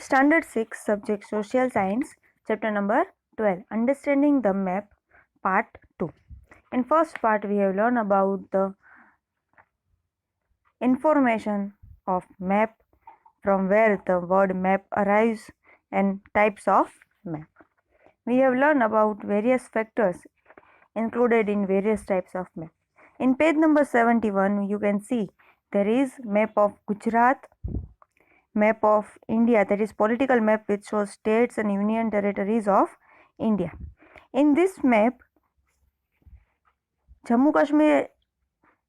Standard 6, Subject Social Science, Chapter number 12, Understanding the Map, Part 2. In first part, we have learned about the information of map, from where the word map arrives, and types of map. We have learned about various factors included in various types of map. In page number 71, you can see there is map of Gujarat, map of India, that is political map which shows states and union territories of India. In this map, Jammu Kashmir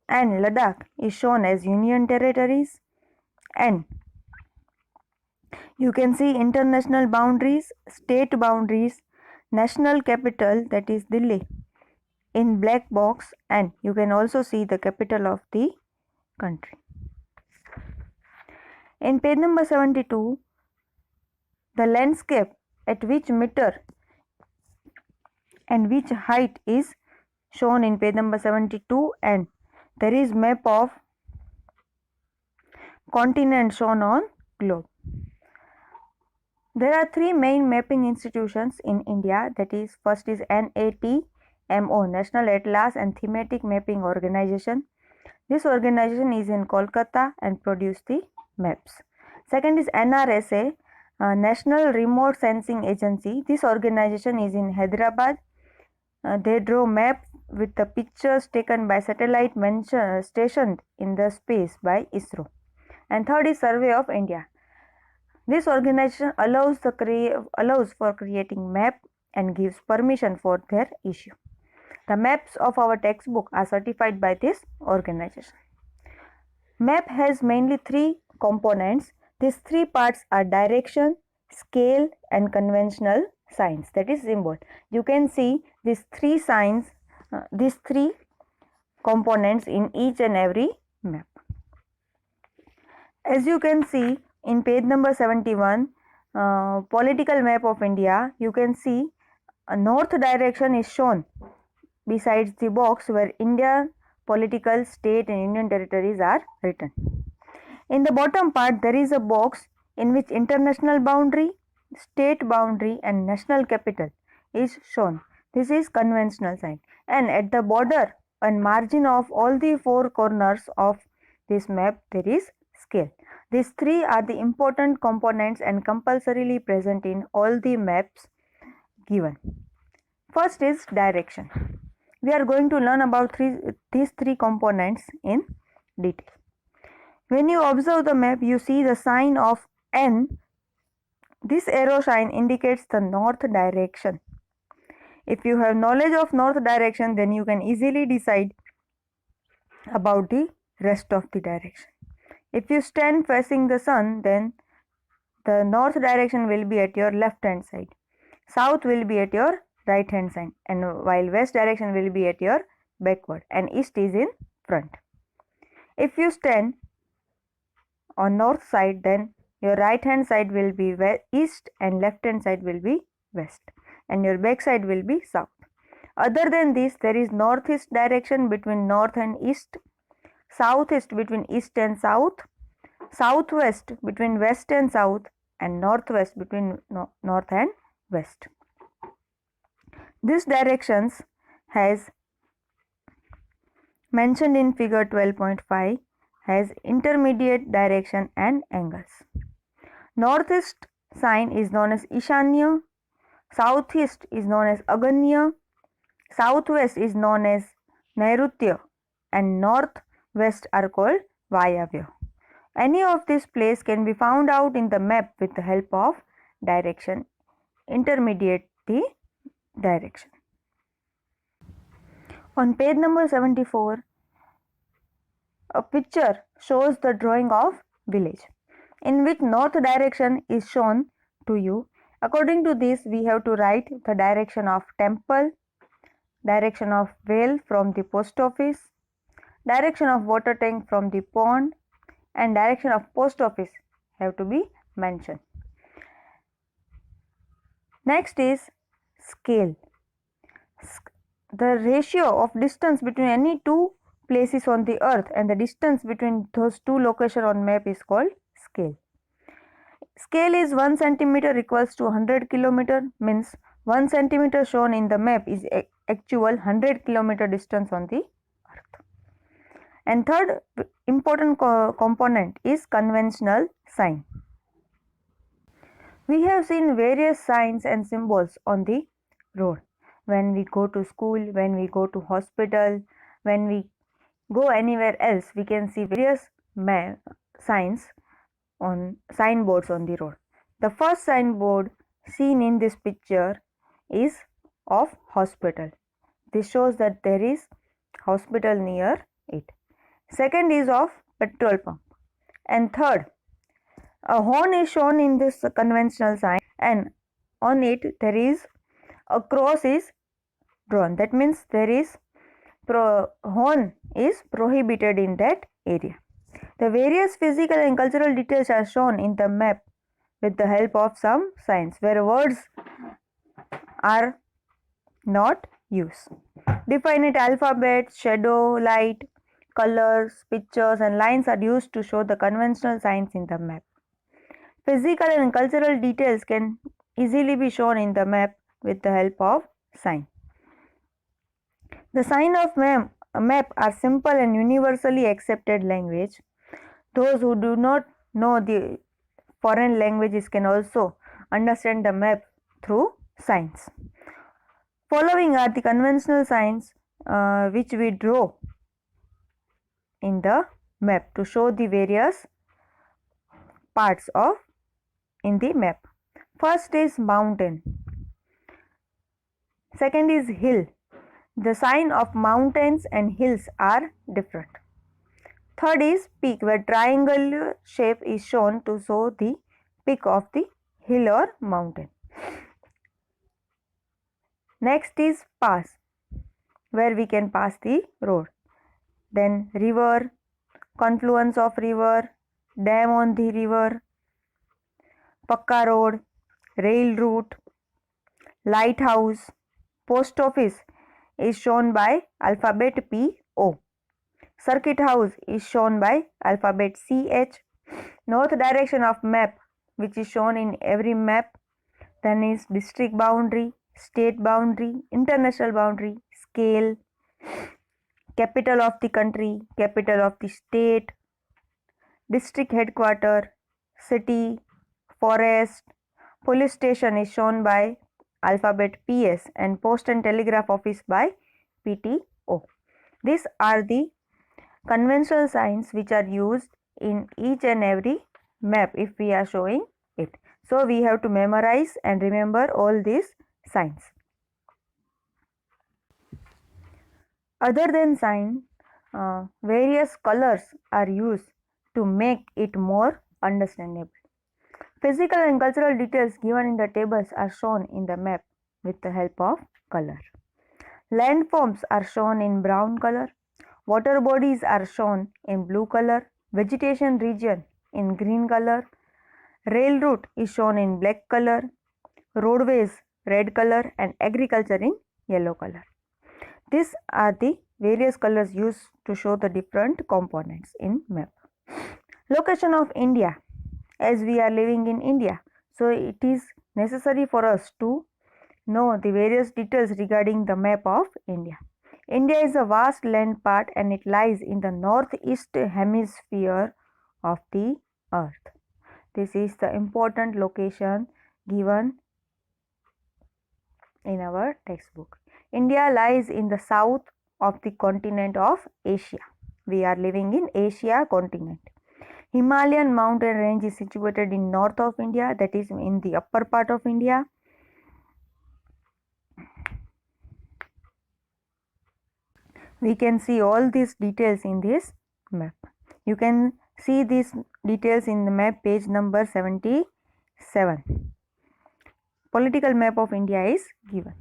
and Ladakh is shown as union territories, and you can see international boundaries, state boundaries, national capital, that is Delhi, in black box, and you can also see the capital of the country. In page number 72, the landscape at which meter and which height is shown in page number 72, and there is map of continent shown on globe. There are three main mapping institutions in India, that is, first is NATMO, National Atlas and Thematic Mapping Organization. This organization is in Kolkata and produce the maps. Second is NRSA, National Remote Sensing Agency. This organization is in Hyderabad. They draw map with the pictures taken by satellite stationed in the space by ISRO. And third is Survey of India. This organization allows for creating map and gives permission for their issue. The maps of our textbook are certified by this organization. Map has mainly three components. These three parts are direction, scale and conventional signs, that is symbol. You can see these three signs, these three components in each and every map. As you can see in page number 71, political map of India, you can see a north direction is shown besides the box where India political, state and union territories are written. In the bottom part, there is a box in which international boundary, state boundary and national capital is shown. This is conventional sign. And at the border and margin of all the four corners of this map, there is scale. These three are the important components and compulsorily present in all the maps given. First is direction. We are going to learn about these three components in detail. When you observe the map, you see the sign of N. This arrow sign indicates the north direction. If you have knowledge of north direction, then you can easily decide about the rest of the direction. If you stand facing the sun, then the north direction will be at your left hand side, south will be at your right hand side, and while west direction will be at your backward, and east is in front. If you stand on north side, then your right hand side will be east and left hand side will be west, and your back side will be south. Other than this, there is northeast direction between north and east, southeast between east and south, southwest between west and south, and northwest between north and west. These directions has mentioned in figure 12.5 has intermediate direction and angles. Northeast sign is known as Ishanya, southeast is known as Aganya, southwest is known as Nairutya, and northwest are called Vayavya. Any of these places can be found out in the map with the help of direction, intermediate the direction. On page number 74, a picture shows the drawing of village in which north direction is shown to you. According to this, we have to write the direction of temple, direction of well from the post office, direction of water tank from the pond, and direction of post office have to be mentioned. Next is scale. The ratio of distance between any two places on the earth and the distance between those two locations on map is called scale. Scale is 1 centimeter equals to 100 kilometer, means 1 centimeter shown in the map is actual 100 kilometer distance on the earth. And third important component is conventional sign. We have seen various signs and symbols on the road. When we go to school, when we go to hospital, when we go anywhere else, we can see various signs on signboards on the road. The first signboard seen in this picture is of hospital. This shows that there is hospital near it. Second is of petrol pump. And third, a horn is shown in this conventional sign, and on it there is a cross is drawn. That means there is horn is prohibited in that area. The various physical and cultural details are shown in the map with the help of some signs where words are not used. Definite alphabet, shadow, light, colors, pictures and lines are used to show the conventional signs in the map. Physical and cultural details can easily be shown in the map with the help of sign. The sign of map are simple and universally accepted language. Those who do not know the foreign languages can also understand the map through signs. Following are the conventional signs which we draw in the map to show the various parts of in the map. First is mountain. Second is hill. The sign of mountains and hills are different. Third is peak, where triangular shape is shown to show the peak of the hill or mountain. Next is pass, where we can pass the road. Then river, confluence of river, dam on the river, Pakka road, rail route, lighthouse, post office is shown by alphabet P-O. Circuit house is shown by alphabet CH. North direction of map, which is shown in every map. Then is district boundary, state boundary, international boundary, scale, capital of the country, capital of the state, district headquarter, city, forest, police station is shown by alphabet PS and post and telegraph office by PTO. These are the conventional signs which are used in each and every map if we are showing it. So we have to memorize and remember all these signs. Other than sign, various colors are used to make it more understandable. Physical and cultural details given in the tables are shown in the map with the help of color. Landforms are shown in brown color. Water bodies are shown in blue color. Vegetation region in green color. Rail route is shown in black color. Roadways red color and agriculture in yellow color. These are the various colors used to show the different components in map. Location of India. As we are living in India, so it is necessary for us to know the various details regarding the map of India. India is a vast land part and it lies in the northeast hemisphere of the earth. This is the important location given in our textbook. India lies in the south of the continent of Asia. We are living in Asia continent. Himalayan mountain range is situated in north of India, that is in the upper part of India. We can see all these details in this map. You can see these details in the map page number 77. Political map of India is given.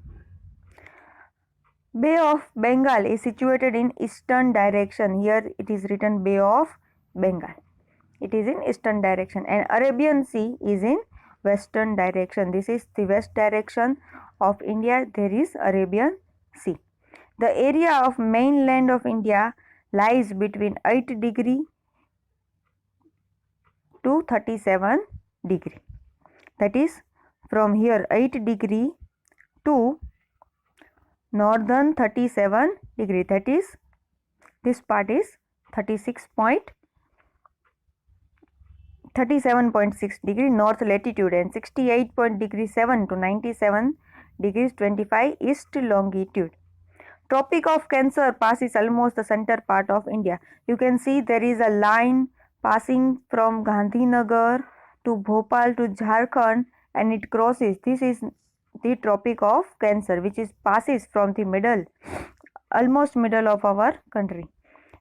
Bay of Bengal is situated in eastern direction. Here it is written Bay of Bengal. It is in eastern direction, and Arabian Sea is in western direction. This is the west direction of India. There is Arabian Sea. The area of mainland of India lies between 8 degree to 37 degree. that is from here 8 degree to northern 37 degree, that is this part is 37.6 degree north latitude and 68.7 to 97 degrees 25 east longitude. Tropic of Cancer passes almost the center part of India. You can see there is a line passing from Gandhinagar to Bhopal to Jharkhand, and it crosses. This is the Tropic of Cancer, which is passes from the middle, almost middle of our country.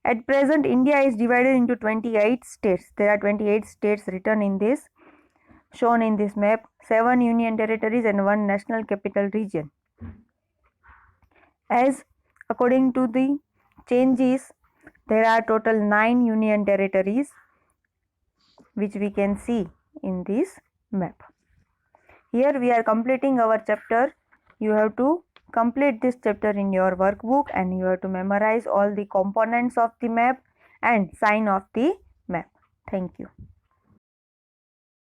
At present, India is divided into 28 states. There are 28 states written in this, shown in this map, 7 union territories and 1 national capital region. As according to the changes, there are total 9 union territories, which we can see in this map. Here we are completing our chapter. You have to complete this chapter in your workbook, and you have to memorize all the components of the map and sign of the map. Thank you.